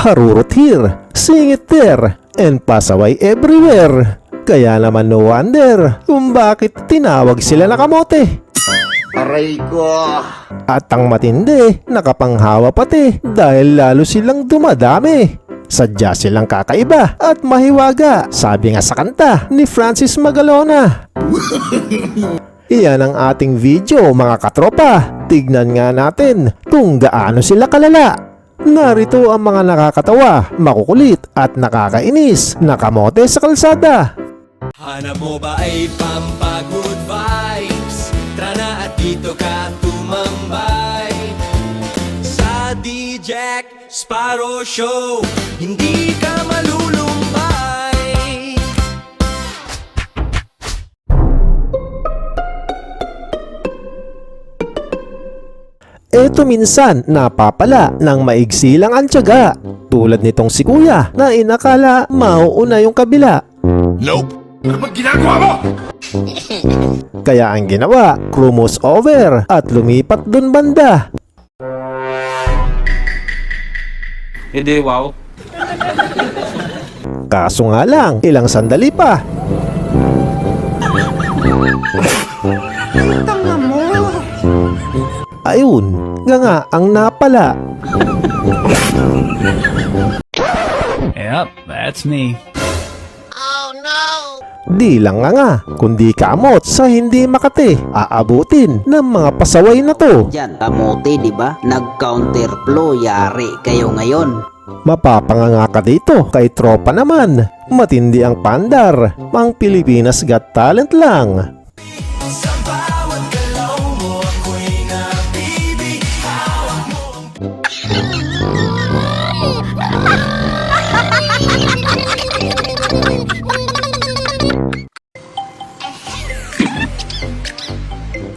Harurot here, sing it there, and pasaway everywhere. Kaya naman no wonder kung bakit tinawag sila na kamote. Aray ko! At ang matindi, nakapanghawa pati dahil lalo silang dumadami. Sadya silang kakaiba at mahiwaga, sabi nga sa kanta ni Francis Magalona. Iyan ang ating video mga katropa. Tignan nga natin kung gaano sila kalala. Narito ang mga nakakatawa, makukulit at nakakainis na kamote sa kalsada. Hanap mo ba ay pampagood vibes? Tara na at dito ka tumambay sa DJ Sparrow Show. Hindi ka malulumbay. Eto minsan napapala ng maigsi lang ang tiyaga. Tulad nitong si Kuya na inakala mauuna yung kabila. Nope! Ano bang ginagawa mo? Kaya ang ginawa, krumos over at lumipat dun banda. Hindi, wow. Kaso nga lang, ilang sandali pa. Tanga mo! Ayun, nga ang napala. Yep, that's me. Di lang nga, kundi kamot sa hindi makati. Aabutin ng mga pasaway na to. Diyan, kamote, di ba? Nag-counterflow, yari kayo ngayon. Mapapanganga ka dito kay tropa naman. Matindi ang pandar, ang Pilipinas Got Talent lang. Sa bawat galaw mo ako'y nabibihawa mo.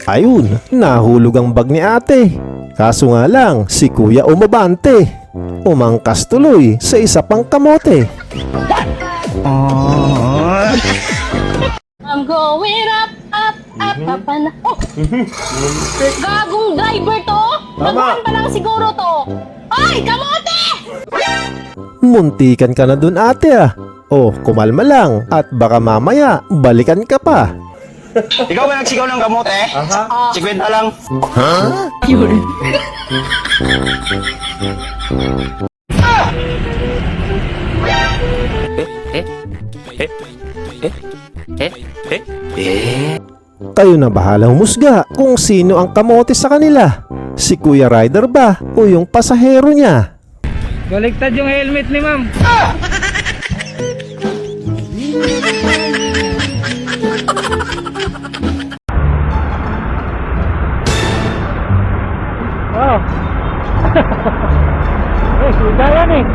Ayun, nahulog ang bag ni ate. Kaso nga lang, si Kuya umabante. Umangkas tuloy sa isa pang kamote. I'm going up, up, up, up, and oh! Gagong driver to? Baguhan pa lang siguro to. Ay, kamote! Muntikan ka na dun ate ah. Oh, kumalma lang at baka mamaya balikan ka pa. Ikaw ba nagsigaw ng kamote? Aha. 50 lang. Kayo na bahala humusga kung sino ang kamote sa kanila. Si Kuya Rider ba o yung pasahero niya? Baliktad yung helmet ni ma'am. Oh. Sudayan eh.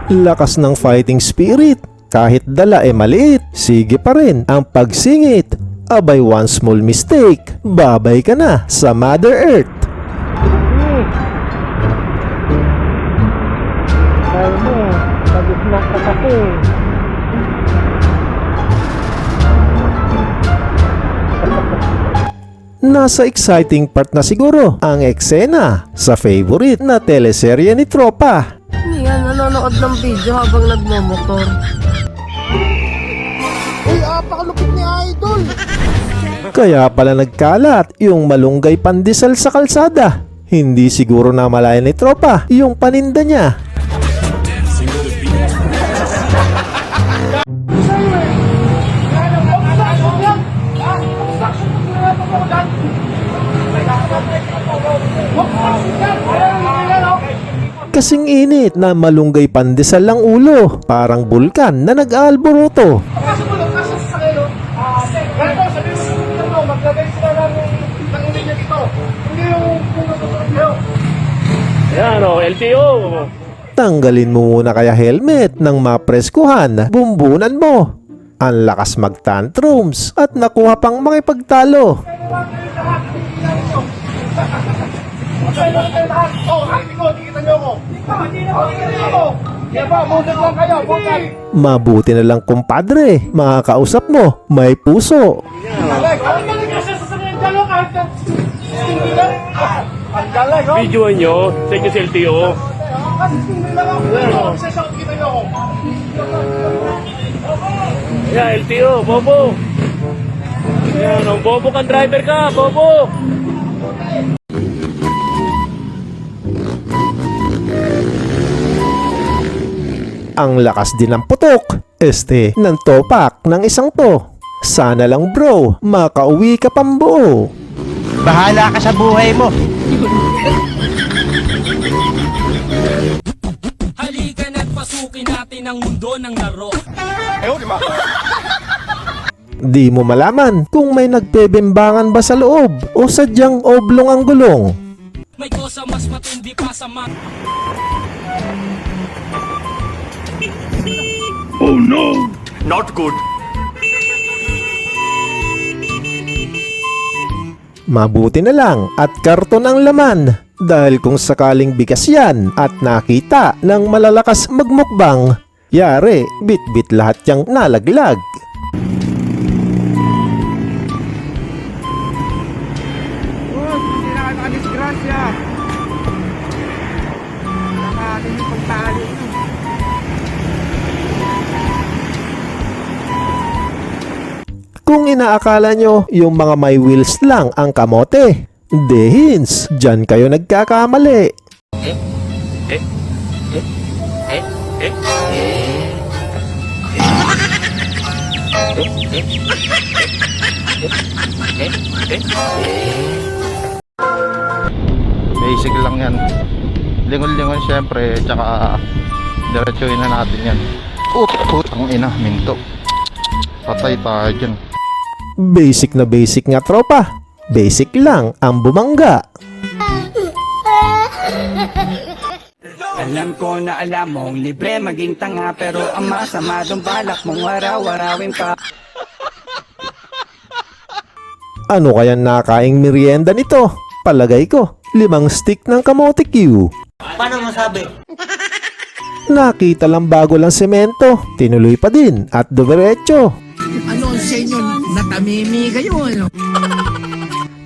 Lakas ng fighting spirit. Kahit dala maliit, sige pa rin ang pagsingit. Abay, one small mistake, babay ka na sa Mother Earth. Dahil mo, pagod na kasi. Nasa exciting part na siguro ang eksena sa favorite na teleserye ni Tropa. Yan, nanonood ng video habang nagmomotor. Uy, apakalupit ni Idol! Kaya pala nagkalat yung malunggay pandesal sa kalsada. Hindi siguro namalayan ni Tropa yung paninda niya. Kasing init na malunggay pandesal ang ulo, parang bulkan na nag-aalboroto. Yan o, LTO. Tanggalin mo muna kaya helmet nang mapreskuhan, bumbunan mo. Ang lakas mag-tantrums at nakuha pang makipagtalo. Mabuti na lang kumpadre, makakausap mo, may puso. Video nyo sa inyo sa LTO. Yeah, LTO, Bobo. Yan, ang Bobo kang driver ka, Bobo. Ang lakas din ng putok, ng topak ng isang to. Sana lang bro, makauwi ka pambuo. Bahala ka sa buhay mo. Halika na't pasukin natin ang mundo ng laro. Di mo malaman kung may nagpebembangan ba sa loob o sadyang oblong ang gulong. May kosa mas matindi pa sa mga... Not good. Mabuti na lang at karton ang laman dahil kung sakaling bigas yan at nakita ng malalakas magmukbang, yari bit-bit lahat yang nalaglag. Hindi na kayo nakadisgrasya. Nakatin yung pagtali. Kung inaakala nyo yung mga may wheels lang ang kamote, dehins, dyan kayo nagkakamali. Basic lang yan. Lingon-lingon syempre, tsaka diretsuhin na natin yan. Ang ina, minto. Patay tayo dyan. Basic na basic nga tropa. Basic lang ang bumangga. Alam ko na alam mong libre maging tanga, pero ang masama dong balak mong araw-arawin pa. Ano kaya nakaing merienda nito? Palagay ko, 5 stick ng kamote Q. Paano masabi? Nakita lang bago lang semento, tinuloy pa din at dumiretso. Ano sa inyo? Natamimi kayo ano?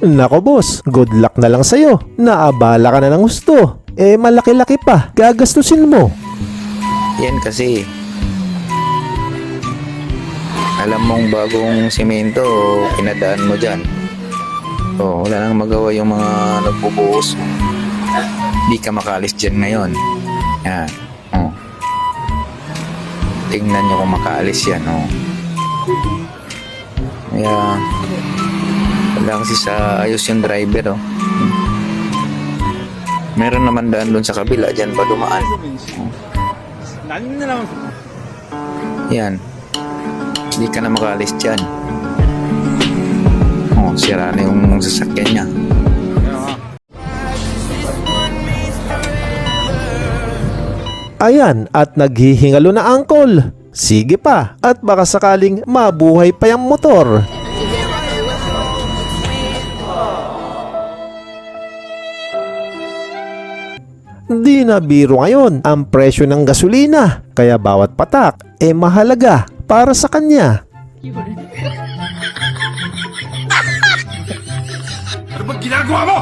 Nako boss, good luck na lang sa'yo. Naabala ka na ng gusto. Malaki-laki pa, gagastusin mo. Yan kasi alam mong bagong simento pinadaan mo dyan. Wala nang magawa yung mga nagbubuhos. Di ka makalis dyan ngayon. Yan. Tingnan nyo kung makaalis yan. Kaya wala kasi sa ayos yung driver. Meron naman daan doon sa kabila, dyan pa dumaan. Yan. Hindi ka na makaalis dyan. Sira na yung sasakyan niya. Ayan, at naghihingalo na angkol. Sige pa, at baka sakaling mabuhay pa yung motor. Di na biro ngayon ang presyo ng gasolina, kaya bawat patak mahalaga para sa kanya. Ano bang ginagawa mo?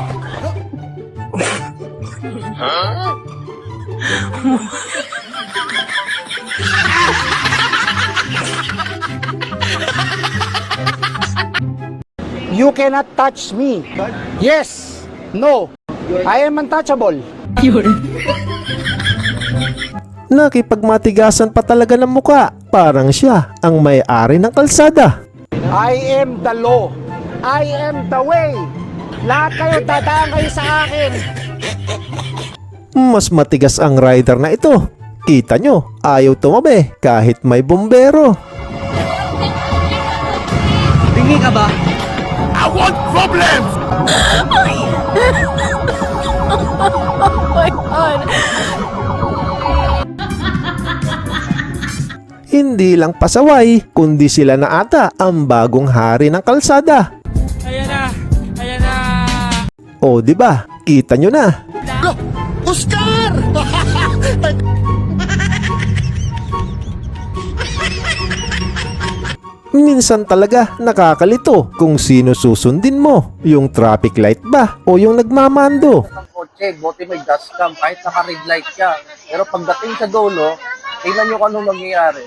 You cannot touch me. Yes. No. I am untouchable. Nakipagmatigasan pa talaga ng muka. Parang siya ang may-ari ng kalsada. I am the law. I am the way. Lahat kayo dadaan kayo sa akin. Mas matigas ang rider na ito. Kita nyo, ayaw tumabi kahit may bumbero. Bingi ka ba? I want problems! Hindi lang pasaway, kundi sila na ata ang bagong hari ng kalsada. Ayan na! Ayan na! O di ba? Kita nyo na. Oscar! Minsan talaga nakakalito kung sino susundin mo, yung traffic light ba o yung nagmamando. kotse, buti may dashcam, kahit naka-red light ka. Pero pagdating sa dulo, tingnan nyo kung anong mangyayari.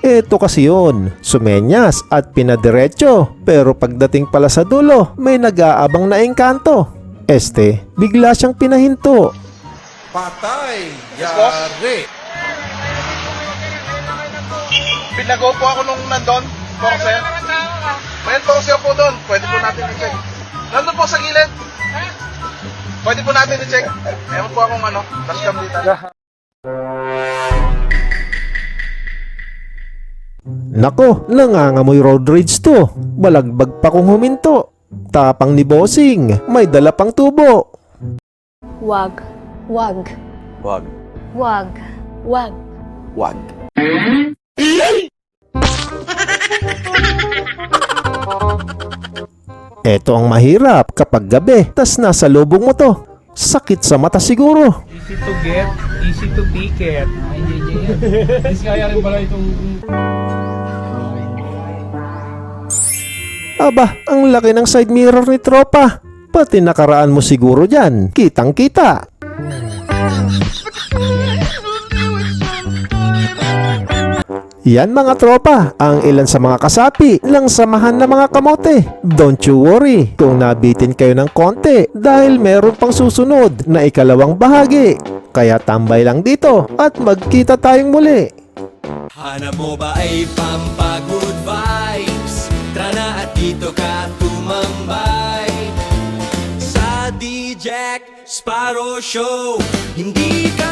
Eto kasi yun, sumenyas at pinadiretso. Pero pagdating pala sa dulo, may nag-aabang na engkanto. Bigla siyang pinahinto. Patay! Yari! Pinago po ako nung nandun, Porcel. May Porcel po doon. Pwede po natin i-check. Nandun po sa gilid. Pwede po natin i-check. Ewan po akong dashcam dito. Nako, nangangamoy road rage to. Balagbag pa kung huminto. Tapang ni Bossing, may dala pang tubo. Wag. Wag. Wag. Wag. Wag. Wag. Eto ang mahirap kapag gabi, tas nasa lubong mo to. Sakit sa mata siguro. Easy to get, easy to pick it. This kaya rin pala itong... Aba, ang laki ng side mirror ni tropa. Pati nakaraan mo siguro dyan, kitang-kita. Yan mga tropa, ang ilan sa mga kasapi ng samahan ng mga kamote. Don't you worry kung nabitin kayo ng konti dahil meron pang susunod na ikalawang bahagi. Kaya tambay lang dito at magkita tayong muli. Hanap mo ba ay pampagood vibes? Tara na at dito ka tumambay sa DJ Sparrow Show. Hindi ka